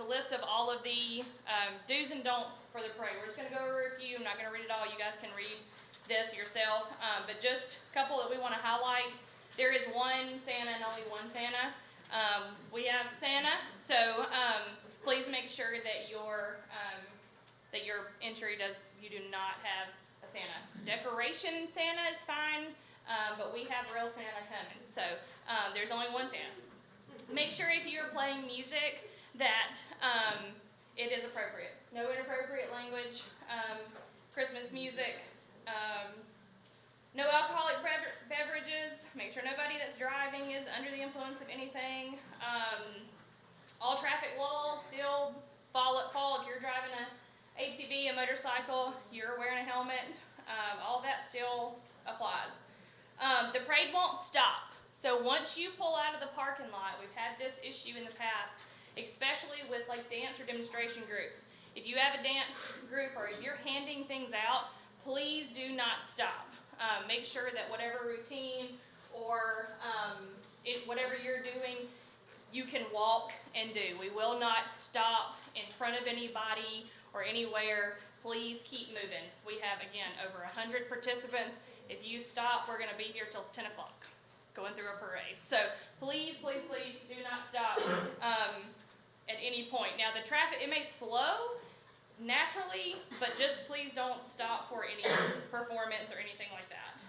a list of all of the do's and don'ts for the parade. We're just going to go over a few. I'm not going to read it all. You guys can read this yourself. But just a couple that we want to highlight. There is one Santa and only one Santa. We have Santa, so please make sure that your entry you do not have a Santa. Decoration Santa is fine, but we have real Santa coming. So there's only one Santa. Make sure if you're playing music that it is appropriate. No inappropriate language, Christmas music, no alcoholic beverages. Make sure nobody that's driving is under the influence of anything. All traffic laws still fall if you're driving a ATV, a motorcycle, you're wearing a helmet. All that still applies. The parade won't stop. So once you pull out of the parking lot, we've had this issue in the past, especially with like dance or demonstration groups. If you have a dance group or if you're handing things out, please do not stop. Make sure that whatever routine or whatever you're doing, you can walk and do. We will not stop in front of anybody or anywhere. Please keep moving. We have, again, over 100 participants. If you stop, we're going to be here till 10 o'clock going through a parade. So please, please, please do not stop at any point. Now the traffic, it may slow naturally, but just please don't stop for any performance or anything like that.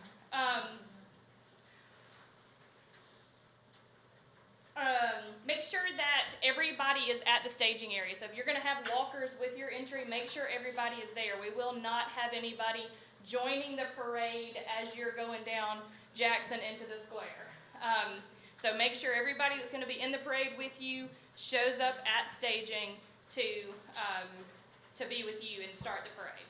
Make sure that everybody is at the staging area. So if you're going to have walkers with your entry, make sure everybody is there. We will not have anybody joining the parade as you're going down Jackson into the square. So make sure everybody that's going to be in the parade with you shows up at staging to be with you and start the parade.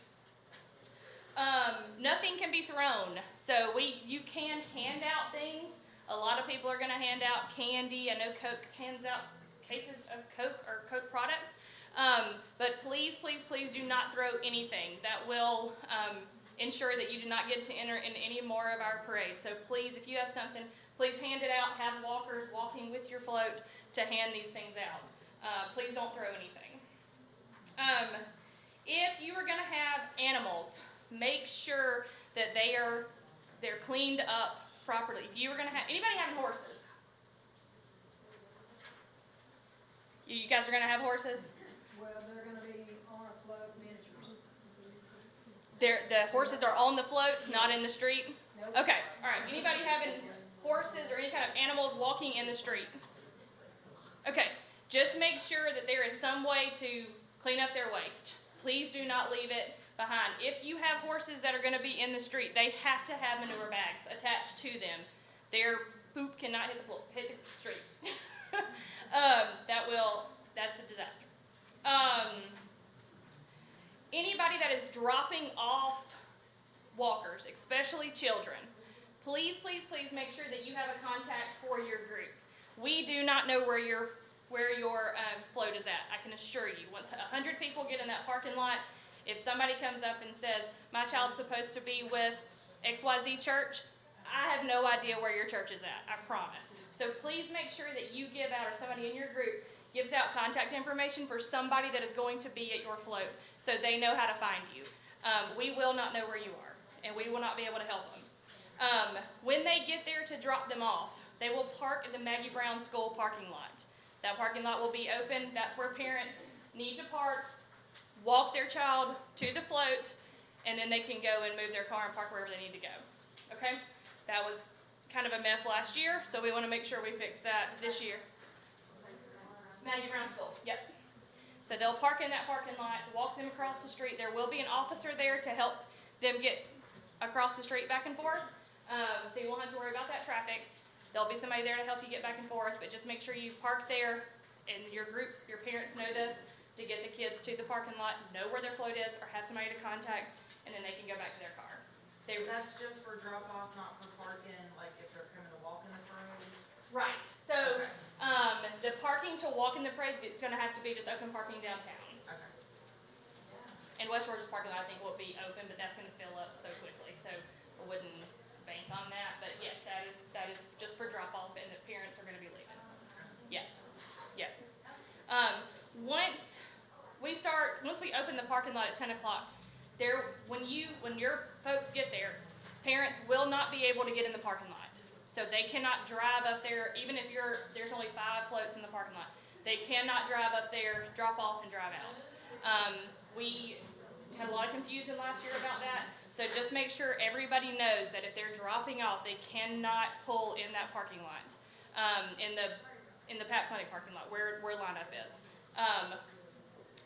Nothing can be thrown. So you can hand out things. A lot of people are going to hand out candy. I know Coke hands out cases of Coke or Coke products. But please, please, please do not throw anything. That will ensure that you do not get to enter in any more of our parades. So please, if you have something, please hand it out. Have walkers walking with your float to hand these things out. Please don't throw anything. If you are going to have animals, make sure that they're cleaned up properly. If you were going to have anybody having horses, you guys are going to have horses. Well, they're going to be on a float, miniatures. The horses are on the float, not in the street? Nope. Okay, all right. Anybody having horses or any kind of animals walking in the street? Okay, just make sure that there is some way to clean up their waste. Please do not leave it behind. If you have horses that are going to be in the street, they have to have manure bags attached to them. Their poop cannot hit the street. That's a disaster. Anybody that is dropping off walkers, especially children, please, please, please make sure that you have a contact for your group. We do not know where your float is at. I can assure you. Once 100 people get in that parking lot, if somebody comes up and says, my child's supposed to be with XYZ church, I have no idea where your church is at, I promise. So please make sure that you give out, or somebody in your group gives out contact information for somebody that is going to be at your float so they know how to find you. We will not know where you are, and we will not be able to help them. When they get there to drop them off, they will park in the Maggie Brown School parking lot. That parking lot will be open. That's where parents need to park, walk their child to the float, and then they can go and move their car and park wherever they need to go. Okay? That was kind of a mess last year, so we want to make sure we fix that this year. Maggie Brown School. Yep. So they'll park in that parking lot, walk them across the street. There will be an officer there to help them get across the street back and forth, so you won't have to worry about that traffic. There'll be somebody there to help you get back and forth, but just make sure you park there, and your group, your parents know this, to get the kids to the parking lot, know where their float is, or have somebody to contact, and then they can go back to their car. That's just for drop off, not for parking, like if they're coming to walk in the parade? Right. So Okay. the parking to walk in the parade, it's going to have to be just open parking downtown. Okay. And West Georgia's parking lot, I think, will be open, but that's going to fill up so quickly, so I wouldn't bank on that. But yes, that is just for drop off, and the parents are going to be leaving. Yes. Yeah. Once once we open the parking lot at 10 o'clock, when your folks get there, parents will not be able to get in the parking lot. So they cannot drive up there, even if there's only 5 floats in the parking lot. They cannot drive up there, drop off, and drive out. We had a lot of confusion last year about that. So just make sure everybody knows that if they're dropping off, they cannot pull in that parking lot, in the Pat Clinic parking lot where lineup is.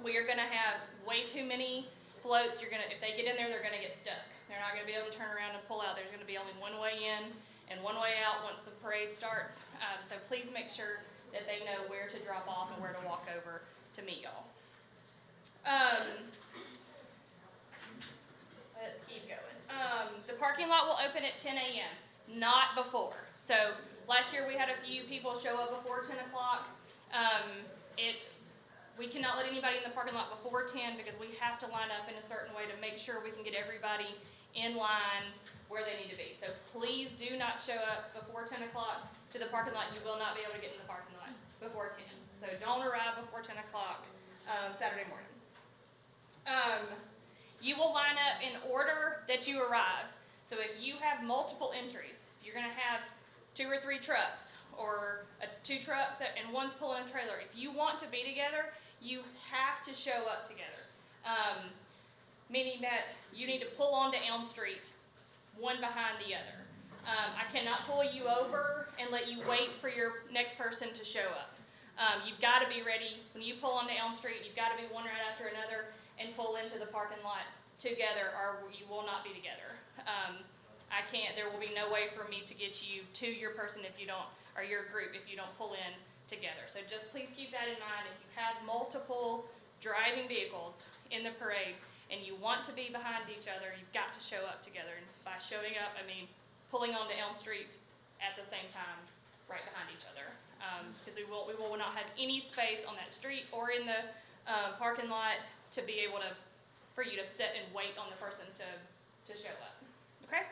We are gonna have way too many floats. If they get in there, they're gonna get stuck. They're not gonna be able to turn around and pull out. There's gonna be only one way in and one way out once the parade starts. So please make sure that they know where to drop off and where to walk over to meet y'all. Let's keep going. The parking lot will open at 10 a.m., not before. So last year we had a few people show up before 10 o'clock. We cannot let anybody in the parking lot before 10 because we have to line up in a certain way to make sure we can get everybody in line where they need to be. So please do not show up before 10 o'clock to the parking lot. You will not be able to get in the parking lot before 10. So don't arrive before 10 o'clock Saturday morning. You will line up in order that you arrive. So if you have multiple entries, you're going to have 2 or 3 trucks or 2 trucks and one's pulling a trailer. If you want to be together, you have to show up together. Meaning that you need to pull onto Elm Street, one behind the other. I cannot pull you over and let you wait for your next person to show up. You've got to be ready. When you pull onto Elm Street, you've got to be one right after another and pull into the parking lot together, or you will not be together. There will be no way for me to get you to your person if you don't, or your group if you don't pull in together. So just please keep that in mind. If you have multiple driving vehicles in the parade and you want to be behind each other, you've got to show up together. And by showing up, I mean pulling onto Elm Street at the same time, right behind each other. Because we will not have any space on that street or in the parking lot to be able for you to sit and wait on the person to show up. Okay?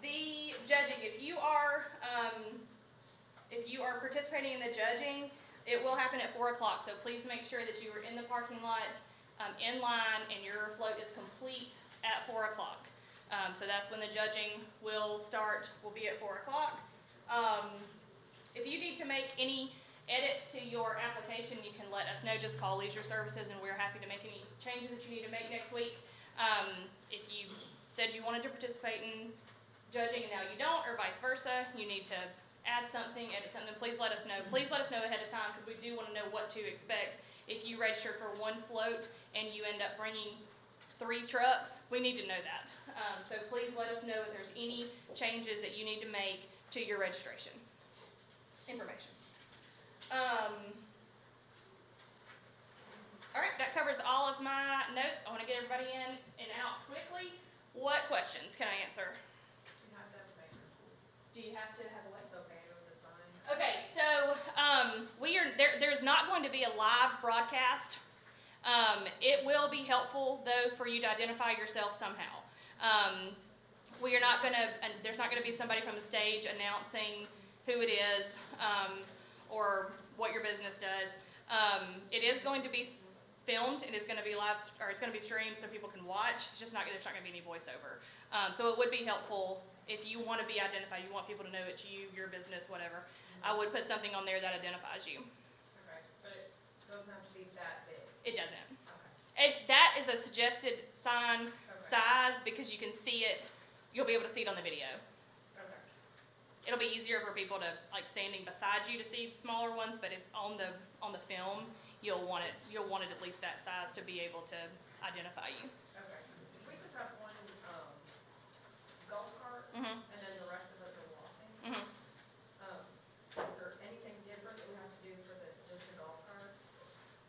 The judging, if you are participating in the judging, it will happen at 4 o'clock. So please make sure that you are in the parking lot, in line, and your float is complete at 4 o'clock. So that's when the judging will start. Will be at 4 o'clock. If you need to make any edits to your application, you can let us know. Just call Leisure Services, and we're happy to make any changes that you need to make next week. If you said you wanted to participate in judging and now you don't, or vice versa, you need to add something, edit something, please let us know. Please let us know ahead of time because we do want to know what to expect. If you register for one float and you end up bringing 3 trucks, we need to know that. So please let us know if there's any changes that you need to make to your registration information. All right, that covers all of my notes. I want to get everybody in and out quickly. What questions can I answer? Do you have to have a what? The banner with the sign. Okay, so there's not going to be a live broadcast. It will be helpful though for you to identify yourself somehow. We are not going to. There's not going to be somebody from the stage announcing who it is or what your business does. It is going to be filmed. It is going to be live, or it's going to be streamed so people can watch. It's just not. There's not going to be any voiceover. So it would be helpful if you want to be identified. You want people to know it's you, your business, whatever. I would put something on there that identifies you. Okay, but it doesn't have to be that big. It doesn't. Okay. That is a suggested sign Okay. size because you can see it. You'll be able to see it on the video. Okay. It'll be easier for people to like standing beside you to see smaller ones, but if on the film, you'll want it at least that size to be able to identify you. Okay. We just have one golf cart, Mhm. and then the rest of us are walking. Mhm. Is there anything different that we have to do for just the golf cart?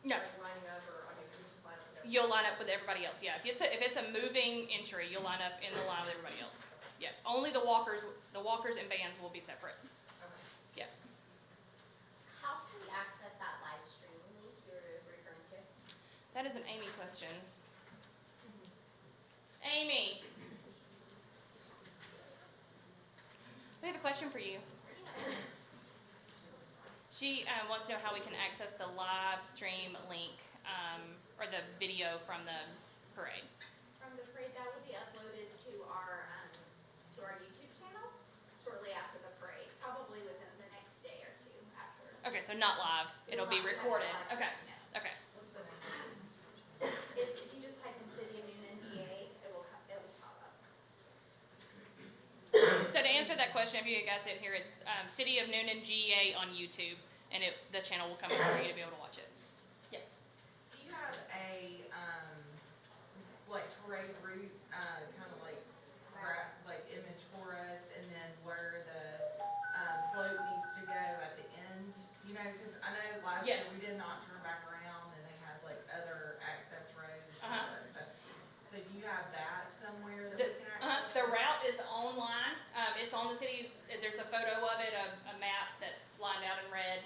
No. Like lining up, or I mean, we just line up with everybody? You'll line up with everybody else. Yeah. If it's a moving entry, you'll line up in the line with everybody else. Yeah. Only the walkers and bands will be separate. Okay. Yeah. How can we access that live stream link you're referring to? That is an Amy question. Amy, we have a question for you. She wants to know how we can access the live stream link, or the video from the parade. From the parade, that will be uploaded to our YouTube channel shortly after the parade, probably within the next day or two after. Okay, so not live, it'll be recorded, okay, okay. What's the name? If you just type in City of Newnan, GA, it will pop up. So to answer that question, if you guys didn't hear, it's City of Newnan GEA on YouTube, and the channel will come up for you to be able to watch it. Yes. Do you have a, like parade route, kind of like image for us, and then where the, float needs to go at the end? You know, cause I know last year Yes. we did not turn back around and they had like other access roads and all that stuff. So do you have that somewhere that we can access? The route is online, it's on the city, there's a photo of it, a map that's lined out in red,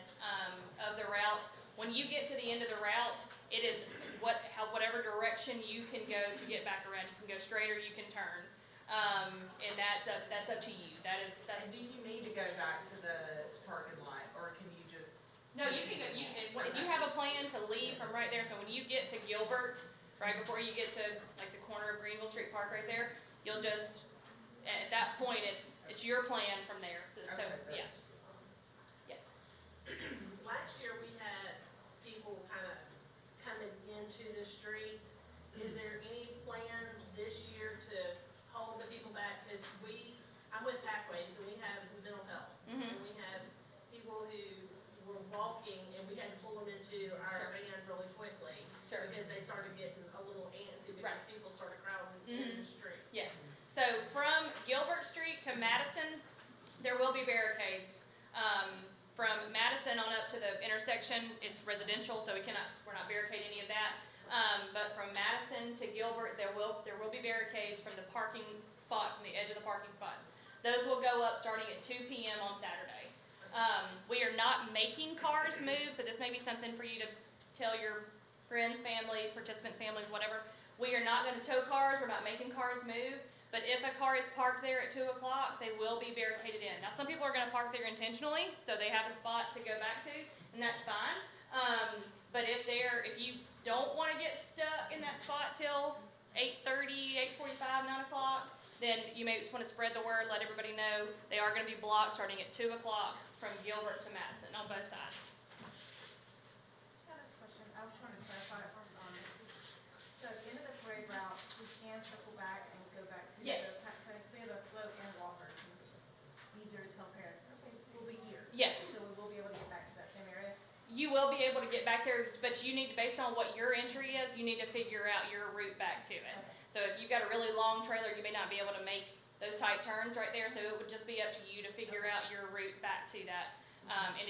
of the route. When you get to the end of the route, it is whatever direction you can go to get back around. You can go straight or you can turn. And that's up to you. And do you need to go back to the parking lot, or can you just? No, you can go, if you have a plan to leave from right there, so when you get to Gilbert, right before you get to like the corner of Greenville Street Park right there, you'll just, at that point, it's your plan from there. So, Okay. yeah. Yes. Last year, we had people kind of coming into the street. Is there any plans this year to hold the people back? Because I'm with Pathways, and we have mental health. Mhm. And we had people who were walking, and we had to pull them into our van really quickly. Sure. Because they started getting a little antsy because people started crowding in the street. Yes. So from Gilbert Street to Madison, there will be barricades. From Madison on up to the intersection, it's residential, so we're not barricading any of that. But from Madison to Gilbert, there will be barricades from the parking spot, from the edge of the parking spots. Those will go up starting at 2 p.m. on Saturday. We are not making cars move, so this may be something for you to tell your friends, family, participants, families, whatever. We are not gonna tow cars, we're not making cars move, but if a car is parked there at 2 o'clock, they will be barricaded in. Now, some people are gonna park there intentionally, so they have a spot to go back to, and that's fine. But if you don't wanna get stuck in that spot till 8:30, 8:45, 9 o'clock, then you may just wanna spread the word, let everybody know. They are gonna be blocked starting at 2 o'clock from Gilbert to Madison on both sides. I have a question, I was trying to clarify it from, so at the end of the parade route, we can circle back and go back to the, Yes. we have a float and walkers, it's easier to tell parents, okay, we'll be here. Yes. So we will be able to get back to that same area? You will be able to get back there, but you need to, based on what your entry is, you need to figure out your route back to it. So if you've got a really long trailer, you may not be able to make those tight turns right there, so it would just be up to you to figure out your route back to that. And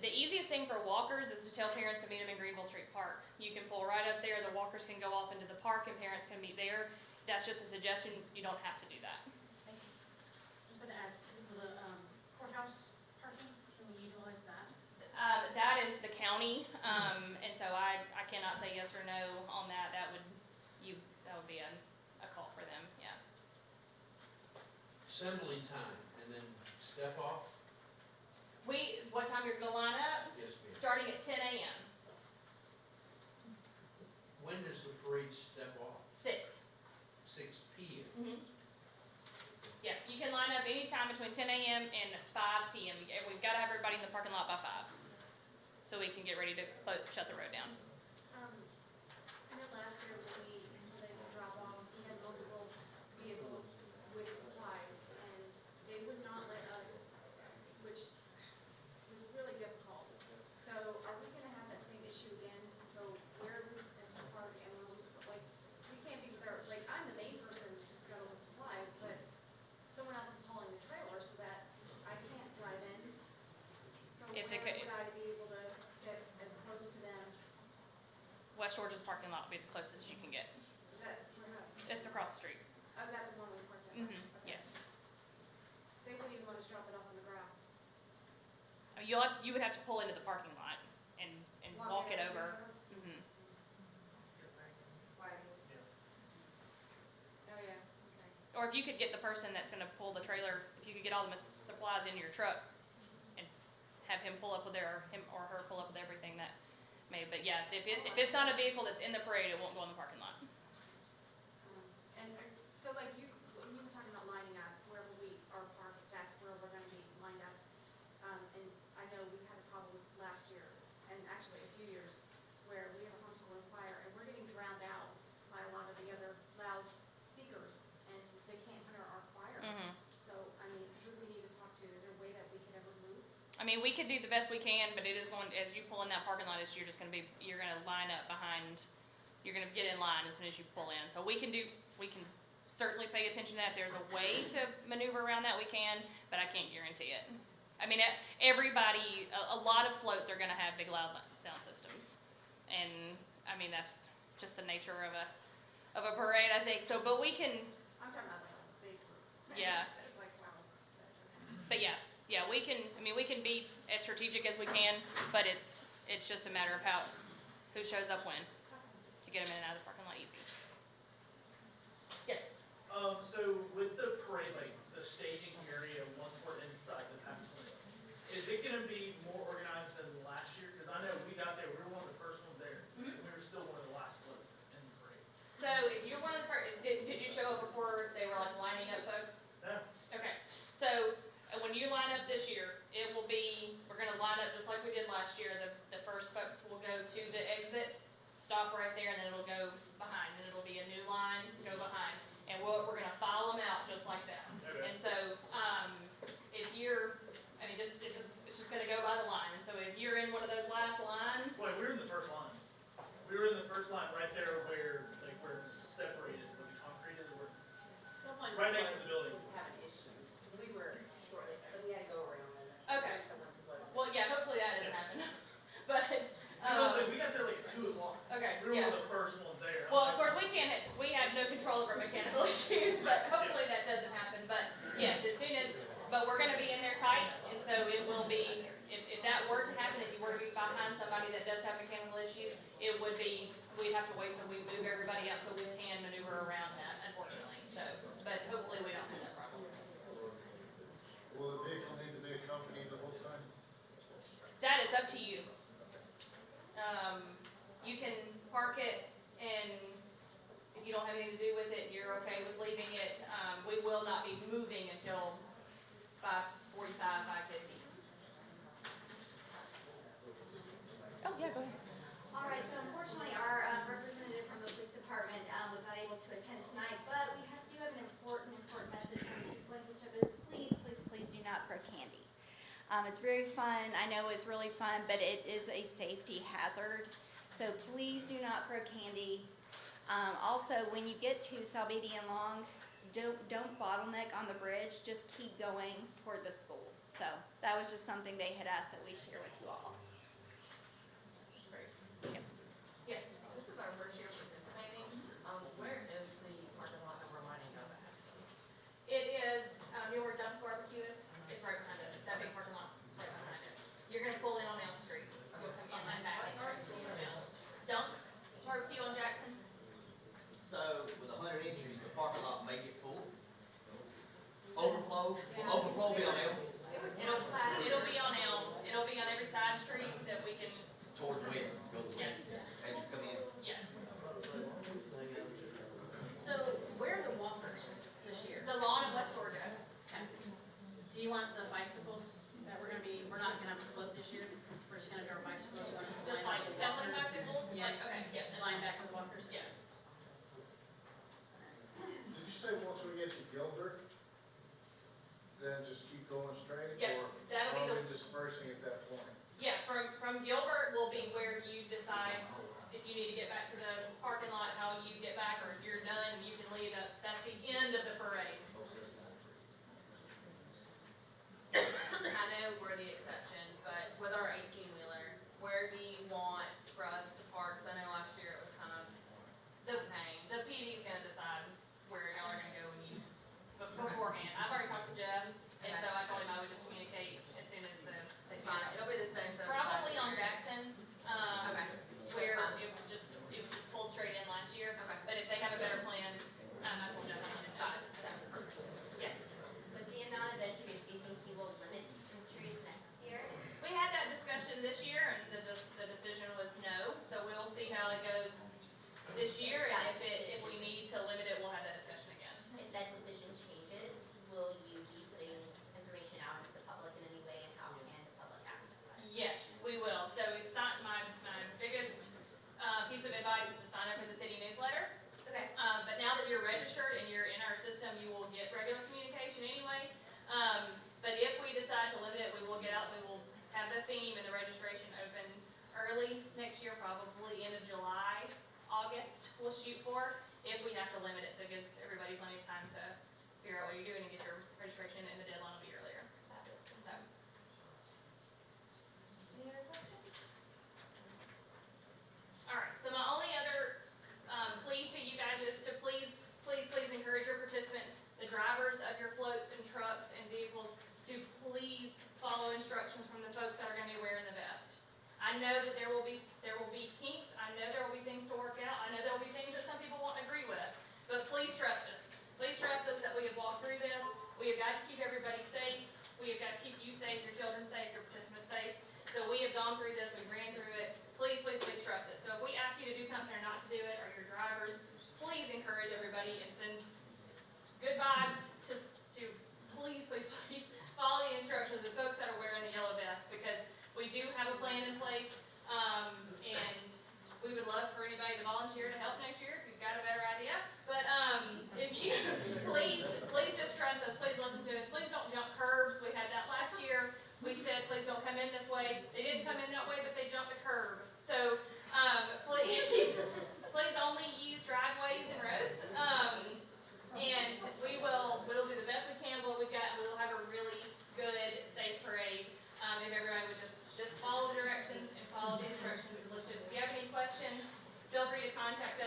the easiest thing for walkers is to tell parents to meet them in Greenville Street Park. You can pull right up there, the walkers can go off into the park and parents can meet there. That's just a suggestion, you don't have to do that. Thank you. Just want to ask, for the courthouse parking, can we utilize that? That is the county, and so I cannot say yes or no on that. That would be a call for them, yeah. Assembly time, and then step off? What time you're gonna line up? Yes, ma'am. Starting at 10 a.m. When does the parade step off? 6. 6 p.m. Mm-hmm. Yeah, you can line up anytime between 10 a.m. and 5 p.m. We've gotta have everybody in the parking lot by 5, so we can get ready to shut the road down. I know last year when we implemented the drop off, we had multiple vehicles with supplies, and they would not let us, which was really difficult. So are we gonna have that same issue again? So where are we supposed to park and where are we supposed, like, we can't be there, like, I'm the main person who's got all the supplies, but someone else is hauling the trailer so that I can't drive in. So If where it could- would I be able to get as close to them? West Georgia's parking lot will be the closest you can get. Is that, where, It's across the street. oh, is that the one we parked at? Mm-hmm. Okay. Yeah. They wouldn't even let us drop it off on the grass. You would have to pull into the parking lot and walk it over. Mm-hmm. Oh, yeah, okay. Or if you could get the person that's gonna pull the trailer, if you could get all the supplies into your truck and have him pull up with him or her pull up with everything that may, but yeah, if it's not a vehicle that's in the parade, it won't go in the parking lot. And so like when you were talking about lining up, wherever we are parked, that's where we're gonna be lined up. And I know we had a problem last year, and actually a few years, where we have a homeschool and choir, and we're getting drowned out by a lot of the other loud speakers, and they can't hear our choir. So, I mean, who do we need to talk to? Is there a way that we could ever move? I mean, we could do the best we can, but it is going, as you pull in that parking lot, you're gonna line up behind, you're gonna get in line as soon as you pull in. So we can certainly pay attention to that. If there's a way to maneuver around that, we can, but I can't guarantee it. I mean, everybody, a lot of floats are gonna have big loud sound systems. And, I mean, that's just the nature of a parade, I think. So, but we can, I'm talking about like a big group. Yeah. It's like, wow. but yeah, we can be as strategic as we can, but it's just a matter of who shows up when, to get them in and out of the parking lot easy. Yes? So with the parade, like the staging area, once we're inside the pavilion, is it gonna be more organized than last year? Cause I know we got there, we were one of the first ones there, and we were still one of the last floats in the parade. So if you're one of the first, did you show up before they were like lining up folks? Yeah. Okay, so when you line up this year, we're gonna line up just like we did last year. The first folks will go to the exit, stop right there, and then it'll go behind, and it'll be a new line, go behind. And we're gonna file them out just like that. Okay. And so, if you're, I mean, it's just gonna go by the line. And so if you're in one of those last lines, Wait, we were in the first line. We were in the first line right there where it's separated, where the concrete is, where, Someone's right next to the building. was having issues, because we were shortly, but we had to go around and. Okay. Someone's float. well, yeah, hopefully that doesn't happen. But, We got there like at 2 o'clock. okay, We were yeah. one of the first ones there. Well, of course, we have no control over mechanical issues, but hopefully that doesn't happen. But yes, but we're gonna be in there tight, and so it will be, if that were to happen, if you were to be behind somebody that does have mechanical issues, we'd have to wait till we move everybody out so we can maneuver around that, unfortunately. So, but hopefully we don't have that problem. Will the vehicle need to be accompanied the whole time? That is up to you. You can park it, and if you don't have anything to do with it, you're okay with leaving it. We will not be moving until 5:45, 5:50. Oh, yeah, go ahead. All right, so unfortunately, our representative from the police department was not able to attend tonight, but we do have an important message from Chief Blankenship is please do not throw candy. It's very fun. I know it's really fun, but it is a safety hazard. So please do not throw candy. Also, when you get to Salvador and Long, don't bottleneck on the bridge. Just keep going toward the school. So that was just something they had asked that we share with you all. Yes. This is our first year participating. Where is the parking lot that we're lining up at? It is, you know where Dunk's Barbecue is? It's right behind it, that big parking lot, it's right behind it. You're gonna pull in on Elm Street, you'll come in and back. Dunk's Barbecue on Jackson? So with 100 entries, the parking lot may get full. Overflow, will overflow be on Elm It'll be on Elm, it'll be on every side street that we can, towards west, go to yes, west, as you come in. yes. So where are the walkers this year? The lawn in West Georgia. Okay. Do you want the bicycles that we're not gonna float this year? We're just gonna do our bicycles, you want us to Just line like up with pedaling walkers? bicycles, Yeah. like, okay, yeah, that's Line fine. back with walkers? Yeah. Did you say once we get to Gilbert, then just keep going straight? Yeah, that'll be Or the- are we dispersing at that point? Yeah, from Gilbert will be where you decide if you need to get back to the parking lot, how you get back, or if you're done, you can leave. That's the end of the parade. I know we're the exception, but with our 18-wheeler, where do you want for us to park? 'Cause I know last year it was kind of the pain. The PD's gonna decide where y'all are gonna go beforehand. I've already talked to Jeff, and so I told him I would just communicate as soon as It's fine, it'll be the same. probably on Jackson, Okay. where it was just pulled straight in line theme and the registration open early next year, probably end of July, August, we'll shoot for, if we have to limit it, so it gives everybody plenty of time to figure out what you're doing and get your registration, and the deadline will be earlier. So. Any other questions? All right, so my only other plea to you guys is to please encourage your participants, the drivers of your floats and trucks and vehicles, to please follow instructions from the folks that are gonna be wearing the vest. I know that there will be kinks, I know there will be things to work out, I know there will be things that some people won't agree with, but please trust us. Please trust us that we have walked through this, we have got to keep everybody safe, we have got to keep you safe, your children safe, your participants safe. So we have gone through this, we ran through it, please trust us. So if we ask you to do something or not to do it, or your drivers, please encourage everybody and send good vibes to please follow the instructions of the folks that are wearing the yellow vest, because we do have a plan in place, and we would love for anybody to volunteer to help next year if you've got a better idea. But if you please just trust us, please listen to us, please don't jump curbs. We had that last year. We said, please don't come in this way. They didn't come in that way, but they jumped a curb. So please only use driveways and roads. And we'll do the best we can with what we've got, and we'll have a really good, safe parade. If everybody would just follow the directions and follow the instructions and listen. If you have any questions, feel free to contact